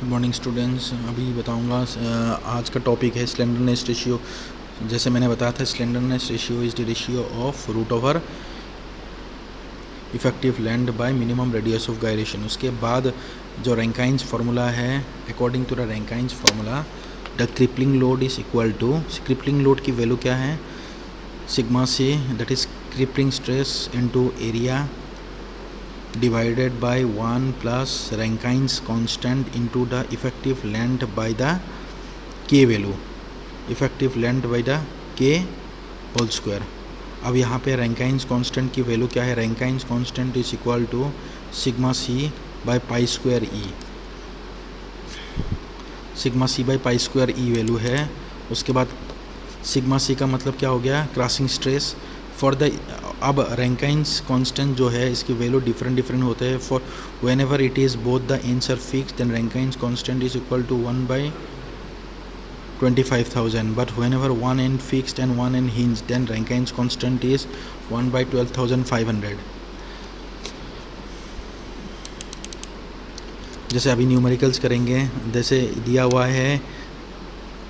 Good morning students. अभी बताऊंगा आज का टॉपिक है स्लेंडरनेस रेशियो। जैसे मैंने बताया था, slenderness ratio is the ratio of root over effective length by minimum radius of gyration. उसके बाद जो रैंकाइंस फार्मूला है, according to the Rankine's formula the crippling load is equal to, crippling load की value क्या है, sigma C, that is crippling stress into area divided by 1 plus Rankines constant into the effective length by the K value, effective length by the K whole square। अब यहाँ पे Rankines constant की value क्या है, Rankines constant is equal to sigma c by pi square e, sigma c by pi square e value है। उसके बाद sigma C का मतलब क्या हो गया, क्रॉसिंग स्ट्रेस फॉर द। अब रैंकाइंस कांस्टेंट जो है इसकी वैल्यू डिफरेंट होते हैं। For whenever it is both the ends are fixed then Rankine's constant is equal to 1/25,000, but whenever one end fixed and one end hinge then Rankine's constant is 1/12,500। जैसे अभी numericals करेंगे, जैसे दिया हुआ है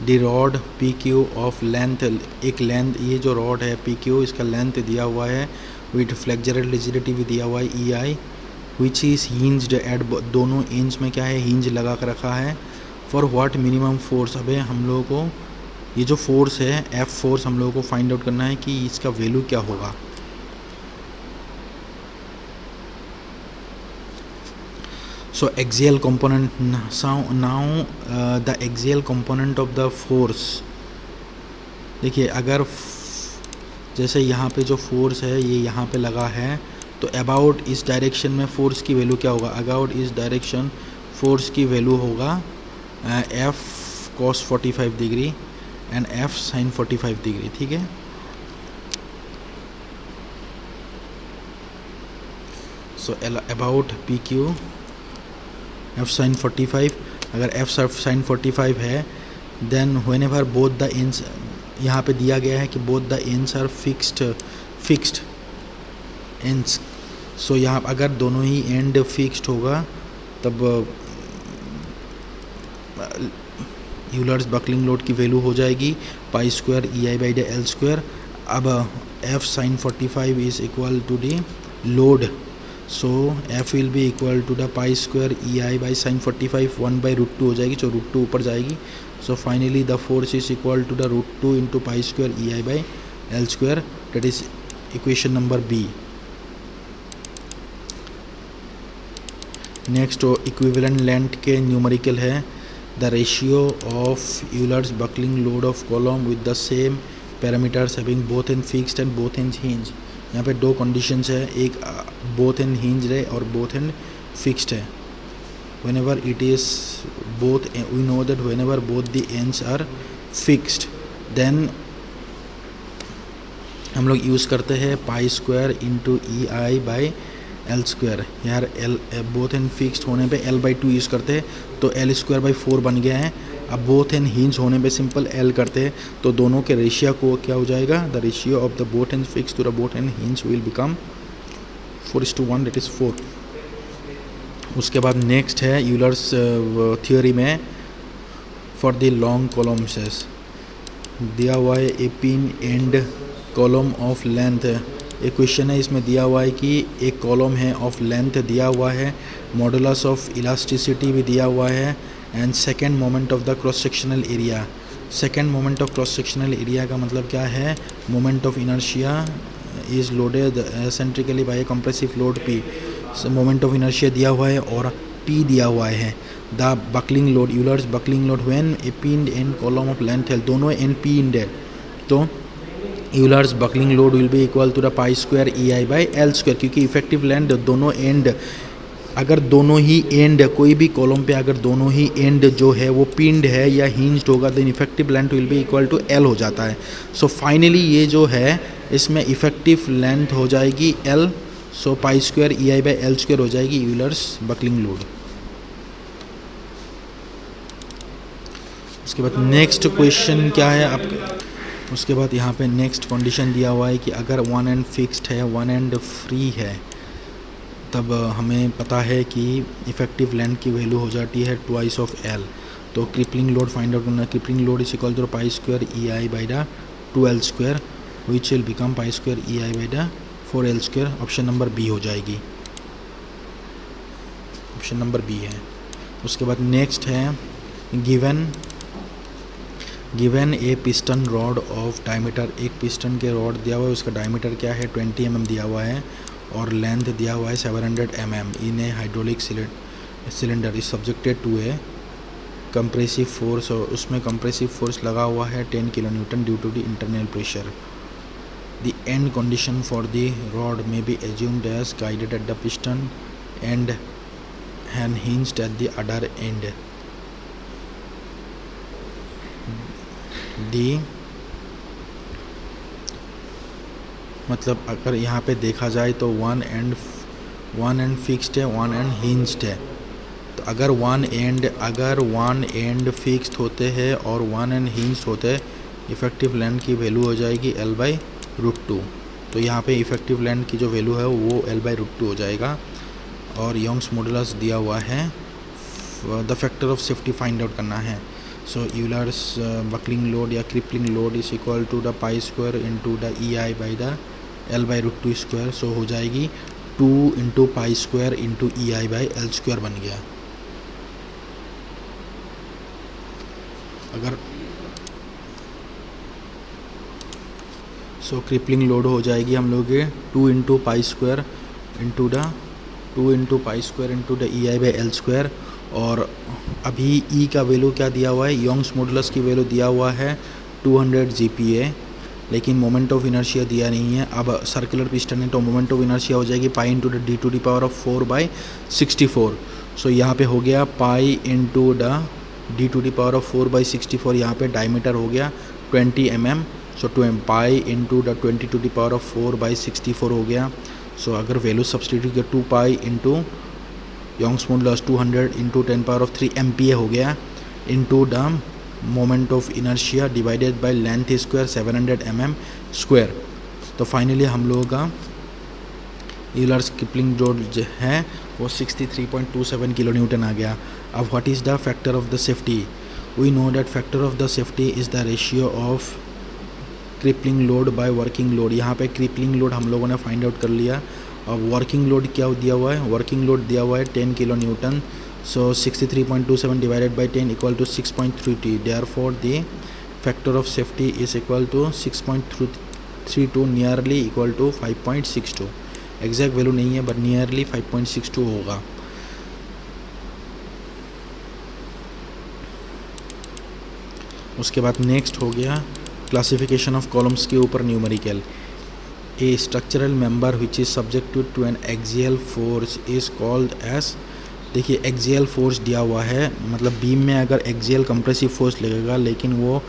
the rod P Q of length, एक length, ये जो रॉड है पी क्यू, इसका लेंथ दिया हुआ है विथ फ्लेक्चरल रिजिडिटी भी दिया हुआ है ई आई, विच इज़ हिंज्ड एट, दोनों एंड्स में क्या है, हिंज लगा कर रखा है। फॉर व्हाट मिनिमम फोर्स, अबे हम लोगों को ये जो फोर्स है एफ फोर्स हम लोगों को फाइंड आउट करना है कि इसका वैल्यू क्या होगा। So axial component, now the axial component of the force, देखिए अगर जैसे यहाँ पे जो फोर्स है ये यहाँ पे लगा है, तो अबाउट इस डायरेक्शन में फोर्स की वैल्यू क्या होगा, अबाउट इस डायरेक्शन फोर्स की वैल्यू होगा F cos 45 degree and F sin 45 degree, ठीक है। So about P Q F sin 45, अगर एफ sin 45 है then whenever both the ends, यहाँ पे दिया गया है कि both the ends are fixed ends. So यहाँ अगर दोनों ही एंड फिक्स्ड होगा तब यूलर्स बकलिंग लोड की वैल्यू हो जाएगी pi square E I by the L square. अब F sin 45 is equal to the load, so F will be equal to the pi square E I by sin 45 1/√2 हो जाएगी, जो √2 ऊपर जाएगी। So finally the force is equal to the √2 into pi square E I by L square, that is equation number B. Next equivalent length के numerical है the ratio of Euler's buckling load of column with the same parameters having both end fixed and both end hinge. यहाँ पे दो conditions है, एक both end hinge है और both end fixed है। whenever it is both, we know that whenever both the ends are fixed then हम लोग यूज़ करते हैं पाई square into E I by L square. यार एल बोथ एंड फिक्स्ड होने पे L/2 यूज़ करते हैं, तो L स्क्वायर बाई 4 बन गया है। अब बोथ एंड हिंज होने पे सिंपल L करते हैं, तो दोनों के रेशियो को क्या हो जाएगा, the ratio of the both end fixed to the both end hinge will become 4:1, that is 4। उसके बाद नेक्स्ट है यूलर्स थ्योरी में फॉर द लॉन्ग कॉलम्स दिया हुआ है a pin end column of length. एक क्वेश्चन है, इसमें दिया हुआ है कि एक कॉलम है ऑफ लेंथ दिया हुआ है, मॉडुलस ऑफ इलास्टिसिटी भी दिया हुआ है and second moment of the cross sectional area. Second moment of cross sectional area का मतलब क्या है, moment of inertia is loaded eccentrically by a compressive load P। Moment of inertia दिया हुआ है और P दिया हुआ है। The buckling load, Euler's buckling load when a pin end column of length है, दोनों एंड P इंड है, तो Euler's buckling load will be equal to the pi square E I by L square, क्योंकि effective length दोनों end, अगर दोनों ही and कोई भी कॉलम पे अगर दोनों ही एंड जो है वो पिंड है या हिंज्ड होगा then effective length will be equal to L हो जाता है। सो फाइनली ये जो है इसमें इफेक्टिव लेंथ हो जाएगी L, so pi square E I by L square हो जाएगी यूलर्स बकलिंग लोड। उसके बाद नेक्स्ट क्वेश्चन क्या है आपके, उसके बाद यहाँ पे नेक्स्ट कंडीशन दिया हुआ है कि अगर वन एंड फिक्स्ड है वन एंड फ्री है तब हमें पता है कि इफ़ेक्टिव लेंथ की वैल्यू हो जाती है ट्वाइस ऑफ एल। तो क्रिपलिंग लोड फाइंड आउट करना, crippling load is equal to pi square E I by the 2l square which will become pi square E I by the 4l square. Option number B हो जाएगी, option number B है। उसके बाद next है given A piston rod of diameter, एक piston के rod दिया हुआ है, उसका डायमीटर क्या है 20 mm दिया हुआ है और लेंथ दिया हुआ है 700 mm in a hydraulic cylinder is subjected to a compressive force, और उसमें कंप्रेसिव फोर्स लगा हुआ है 10 kN due to the internal pressure. The end condition for the rod में be assumed as guided at the piston end hinged at the other end. मतलब अगर यहाँ पे देखा जाए तो वन एंड फिक्स्ड है, वन एंड हिंज्ड है। तो अगर वन एंड फिक्स्ड होते हैं और वन एंड हिंज्ड होते हैं, इफ़ेक्टिव लेंथ की वैल्यू हो जाएगी L/√2। तो यहाँ पे इफ़ेक्टिव लेंथ की जो वैल्यू है वो L/√2 हो जाएगा। और यंग्स मॉडुलस दिया हुआ है, the factor of safety find out करना है। सो यूलर्स बकलिंग लोड या crippling load is equal to the pi square into the E I by the L/√2 square. So हो जाएगी 2 into pi square into E I by L square बन गया। अगर crippling load हो जाएगी हम लोग 2 into pi square into the E I by L square. और अभी ई का वैल्यू क्या दिया हुआ है, यंग्स मॉडुलस की वैल्यू दिया हुआ है 200 GPa, लेकिन मोमेंट ऑफ इनर्शिया दिया नहीं है। अब सर्कुलर पिस्टन है तो मोमेंट ऑफ इनर्शिया हो जाएगी पाई इंटू द d⁴/64। सो यहाँ पे हो गया पाई इंटू द d⁴/64। यहाँ पे डायमीटर हो गया 20 mm। So pi into the 20⁴/64 हो गया। सो अगर वैल्यू सब्सटीट्यूट किया 2 pi into Young's modulus 200 into 10⁻³ MPa हो गया into the moment of inertia divided by length square 700 mm square. तो फाइनली हम लोगों का यूलर्स क्रिपलिंग लोड जो है वो 63.27 kN आ गया। अब what is the factor of the safety? We know that factor of the safety is the ratio of crippling load by working load. यहाँ पे क्रिपलिंग लोड हम लोगों ने फाइंड आउट कर लिया। अब वर्किंग लोड क्या दिया हुआ है, वर्किंग लोड दिया हुआ है 10 kN। So 63.27 divided by 10 equal to 6.32। Therefore the factor of safety is equal to 6.32, nearly equal to 5.62। Exact value नहीं है बट नियरली 5.62 होगा। उसके बाद नेक्स्ट हो गया क्लासिफिकेशन ऑफ कॉलम्स के ऊपर numerical. A structural member which is subjected to an axial force is called as, देखिए एक्सियल फोर्स दिया हुआ है, मतलब बीम में अगर एक्सियल कंप्रेसिव फोर्स लगेगा लेकिन वो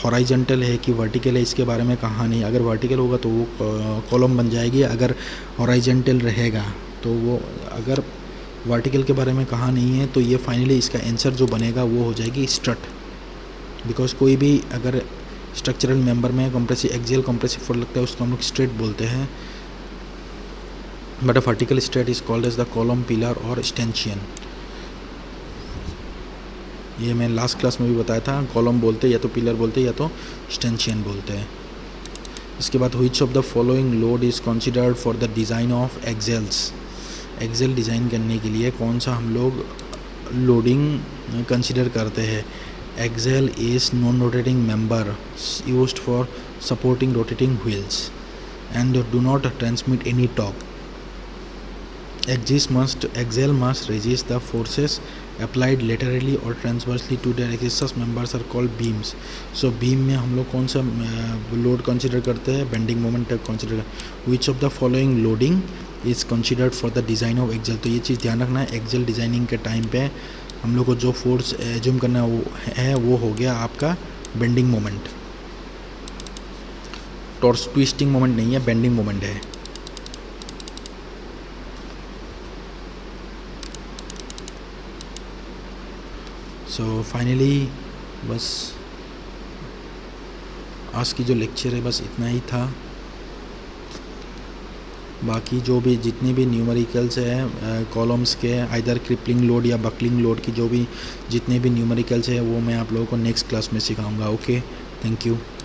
हॉराइजेंटल है कि वर्टिकल है इसके बारे में कहा नहीं। अगर वर्टिकल होगा तो वो कॉलम बन जाएगी, अगर हॉराइजेंटल रहेगा तो वो, अगर वर्टिकल के बारे में कहा नहीं है तो ये फाइनली इसका आंसर जो बनेगा वो हो जाएगी स्ट्रट। बिकॉज कोई भी अगर स्ट्रक्चरल मेंबर में कंप्रेसिव एक्सियल कंप्रेसिव फोर्स लगता है उसको हम लोग स्ट्रेट बोलते हैं, but uh vertical strut is called as the column, pillar और स्टेंशियन। ये मैं लास्ट क्लास में भी बताया था, कॉलम बोलते या तो पिलर बोलते या तो स्टेंशियन बोलते हैं। इसके बाद which of the following load is considered for the design of axles. Axle design करने के लिए कौन सा हम लोग लोडिंग कंसिडर करते हैं? Axle is non rotating member used for supporting rotating wheels and do not transmit any torque. Axle must resist the forces applied laterally or transversely to their axis members are called beams. So beam में हम लोग कौन सा load consider करते हैं? Bending moment consider. Which of the following loading is considered for the design of axle? तो ये चीज़ ध्यान रखना है, एक्सेल डिज़ाइनिंग के टाइम पे हम लोग को जो फोर्स एज्यूम करना वो हो गया आपका bending moment. Torques twisting moment नहीं है, बेंडिंग मोमेंट है। सो फाइनली बस आज की जो लेक्चर है बस इतना ही था। बाकी जो भी जितनी भी न्यूमेरिकल्स हैं कॉलम्स के, आइदर क्रिपलिंग लोड या बकलिंग लोड की जो भी जितने भी न्यूमेरिकल्स हैं वो मैं आप लोगों को नेक्स्ट क्लास में सिखाऊंगा। Okay, thank you.